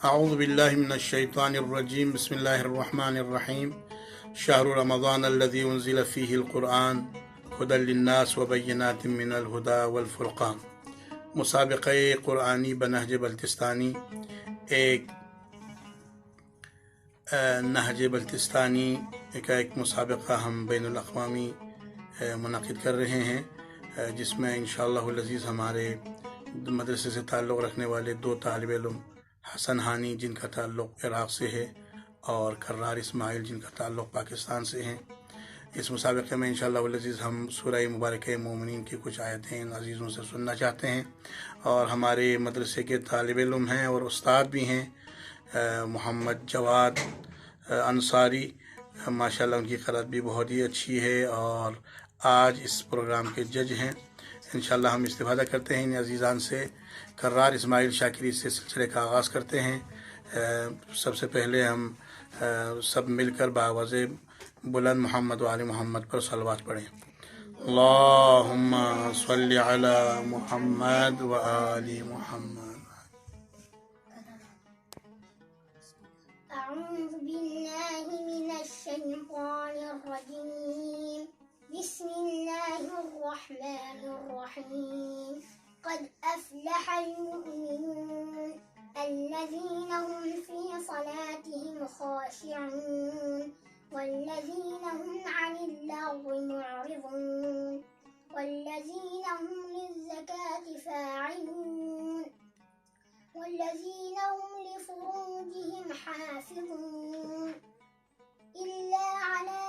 अऊज़ु बिल्लाहि मिनश्शैतानिर्रजीम बिस्मिल्लाहिर्रहमानिर्रहीम शहरु रमज़ान अल्लज़ी उन्ज़िला फ़ीहिल क़ुरआन हुदल लिन्नास व बय्यिनातिम मिनल हुदा वल फ़ुरक़ान। मुसाबिक़े क़ुरआनी बनहज बल्तिस्तानी एक नहज बल्तिस्तानी का एक मुसाबिक़ा हम बैनुल अक़वामी मुनक़िद कर रहे हैं, जिसमें इंशाअल्लाहुल अज़ीज़ हमारे मदरसे से ताल्लुक़ रखने वाले दो तालिब इल्म हसन हानी जिनका ताल्लुक़ इराक़ से है और कर्रार इस्माइल जिनका ताल्लुक़ पाकिस्तान से है। इस मुसाबिक़े में इंशाअल्लाहुल अज़ीज़ हम सूरह मुबारक मोमिनीन की कुछ आयतें इन अज़ीज़ों से सुनना चाहते हैं। और हमारे मदरसे के तालिब इल्म हैं और उस्ताद भी हैं मोहम्मद जवाद अंसारी, माशाअल्लाह उनकी क़रात भी बहुत ही अच्छी है और आज इस प्रोग्राम के जज हैं। इंशाअल्लाह हम इस्तिफ़ादा करते हैं इन अज़ीज़ान से। कर्रार इस्माइल शाकिरी से सिलसिले का आगाज़ करते हैं। सबसे पहले हम सब मिलकर बावज़े बुलंद मोहम्मद व आले मोहम्मद पर सलवात पढ़ें। अल्लाहुम्मा सल्लि अला मुहम्मद व आले मुहम्मद। أعوذ بالله من الشيطان الرجيم بسم الله الرحمن الرحيم قد أفلح المؤمنون الذين هم في صلاتهم خاشعون والذين هم عن اللغو معرضون والذين هم للزكاة فاعلون والذين هم لفروجهم حافظون إلا على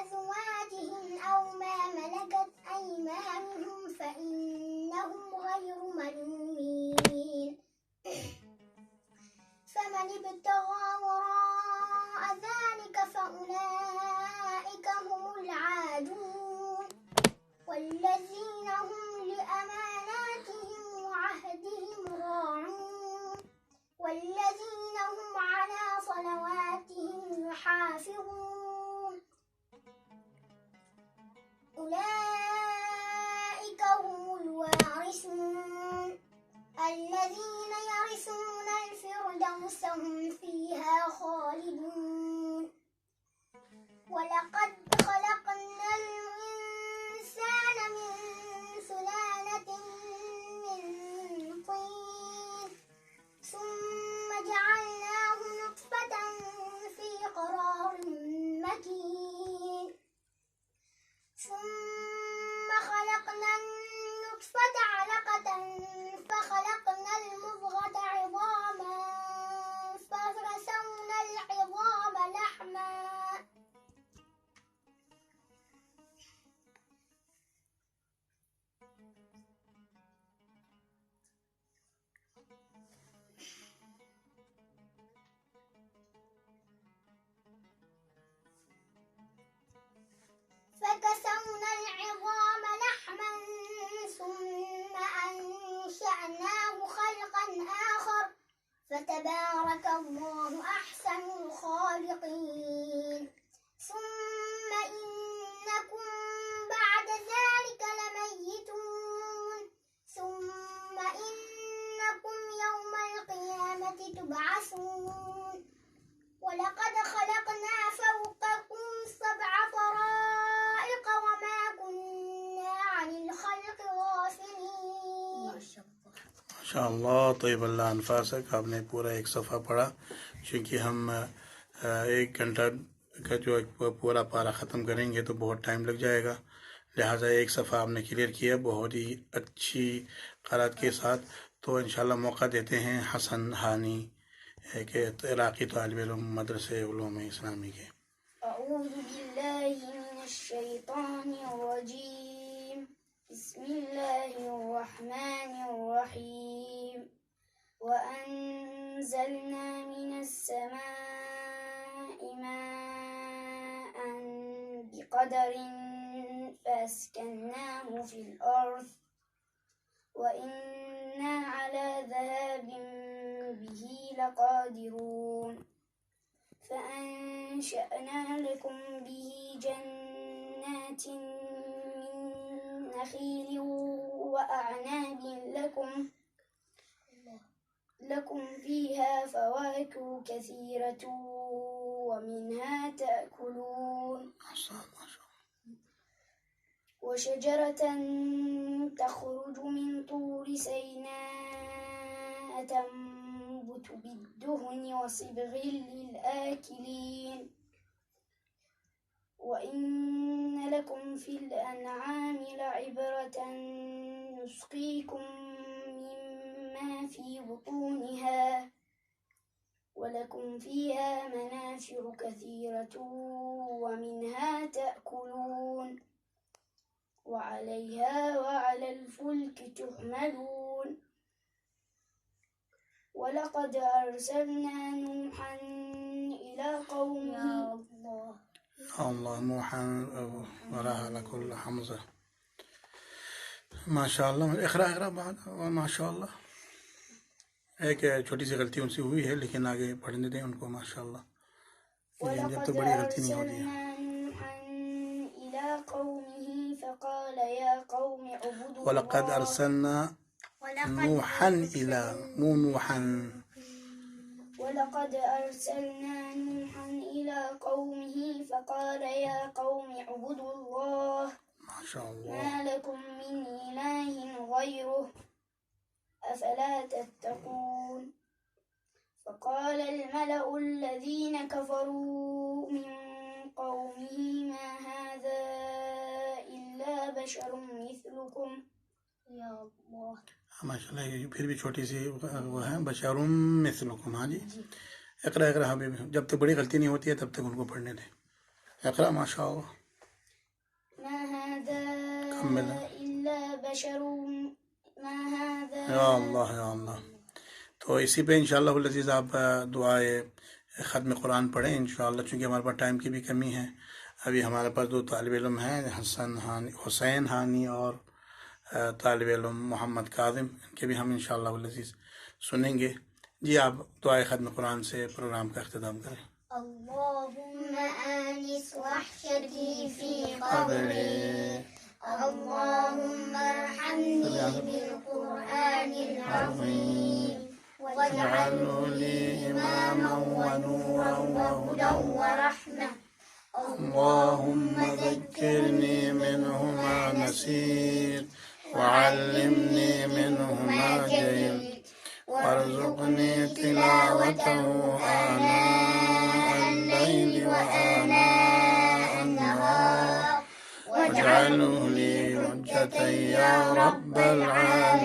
أزواجهم أو ما ملكت أيمانهم فإنهم غير ملومين فمن ابتغى وراء ذلك فأولئك هم العادون والذين هم لأماناتهم وعهدهم راعون والذين هم على صلواتهم يحافظون أولئك هم الوارثون الذين يرثون الفردوس هم فيها خالدون ولقد خلقنا الإنسان من سلالة من طين ثم جعلناه نطفة في قرار مكين ثم خلقنا النطفة علقة فخلقنا المضغة عظاما فكسونا العظام لحما ثم أنشأناه خلقا آخر فتبارك الله أحسن الخالقين ثم إنكم بعد ذلك لميتون ثم إنكم يوم القيامة تبعثون ولقد خلقنا فوقكم 7 طرائق وما كنا عن الخلق غافلين। माशाअल्लाह तय्यब अल्लाह अनफासक। आपने पूरा एक सफ़ा पढ़ा, क्योंकि हम 1 घंटा का जो पूरा पारा ख़त्म करेंगे तो बहुत टाइम लग जाएगा, लिहाजा एक सफ़ा आपने क्लियर किया बहुत ही अच्छी क़रात के साथ। तो इंशाअल्लाह मौका देते हैं हसन हानी के इराक़ी तालिब इल्म मदरसे उलूम इस्लामी के। अऊज़ु बिल्लाहि मिनश्शैतानिर्रजीम बिस्मिल्लाहिर्रहमानिर्रहीम वअन्ज़लना मिनस्समाइ माअन बिक़दरिन फअस्कन्नाहु फ़िल अर्ज़ वइन्ना अला ज़हाबिन बिही लक़ादिरून فأنشأنا لكم به جنات من نخيل وأعناب لكم فيها فواكه كثيرة ومنها تأكلون ما شاء الله. وشجرة تخرج من طور سيناء تنبت بالدهن وصبغ للآكلين وإن لكم في الأنعام لعبرة نسقيكم مما في بطونها ولكم فيها منافع كثيرة ومنها تأكلون وعليها وعلى الفلك تحملون ولقد أرسلنا نوحا إلى قومه الله نوحا وراها على كل حمزة. माशाअल्लाह. इक़रा बाद माशाअल्लाह. एक छोटी सी गलती उनसे हुई है लेकिन आगे पढ़ने दें उनको. माशाअल्लाह. जब तक बड़ी गलती नहीं होती है. वलक़द अरसलना नूहन इला नूहन. ولقد أرسلنا نوحا إلى قومه فقال يا قوم اعبدوا الله ما شاء الله ما لكم من إله غيره أفلا تتقون. فقال الملأ الذين كفروا من قومه ما هذا إلا بشر مثلكم. يا الله. माशाल्लाह. फिर भी छोटी सी वो है बशरुम मिस्लुकुम. हाँ जी. इक़रा हबीबी. जब तक बड़ी गलती नहीं होती है तब तक उनको पढ़ने दें. इक़रा. माशाअल्लाह. ما هذا إلا बशर ما هذا. या अल्लाह या अल्लाह. तो इसी पे इंशाअल्लाह अज़ीज़ आप दुआए ख़त्म कुरान पढ़ें इंशाअल्लाह. चूँकि हमारे पास टाइम की भी कमी है. अभी हमारे पास 2 तालिब इल्म हैं, हुसैन हानी और तालिब इल्म मोहम्मद काज़िम. इनके भी हम इंशाअल्लाह अज़ीज़ सुनेंगे. जी आप दुआए ख़त्म कुरान से प्रोग्राम का इख्तिताम करें. अल्लाहुम्मा आनिस वहशती फ़ी क़ब्री अल्लाहुम्मा अरहमनी बिल क़ुरआनिल अज़ीम वजअल्हु ली इमामन व नूरन व हुदन व रहमह. अल्लाहुम्मा ज़क्किरनी मिन्हु मा नसीत वअल्लिमनी मिन्हु मा जहिलत वरज़ुक़नी तिलावतहु आनाअल लैलि व आनाअन नहार वजअल्हु ली हुज्जतन या रब्बल आलमीन.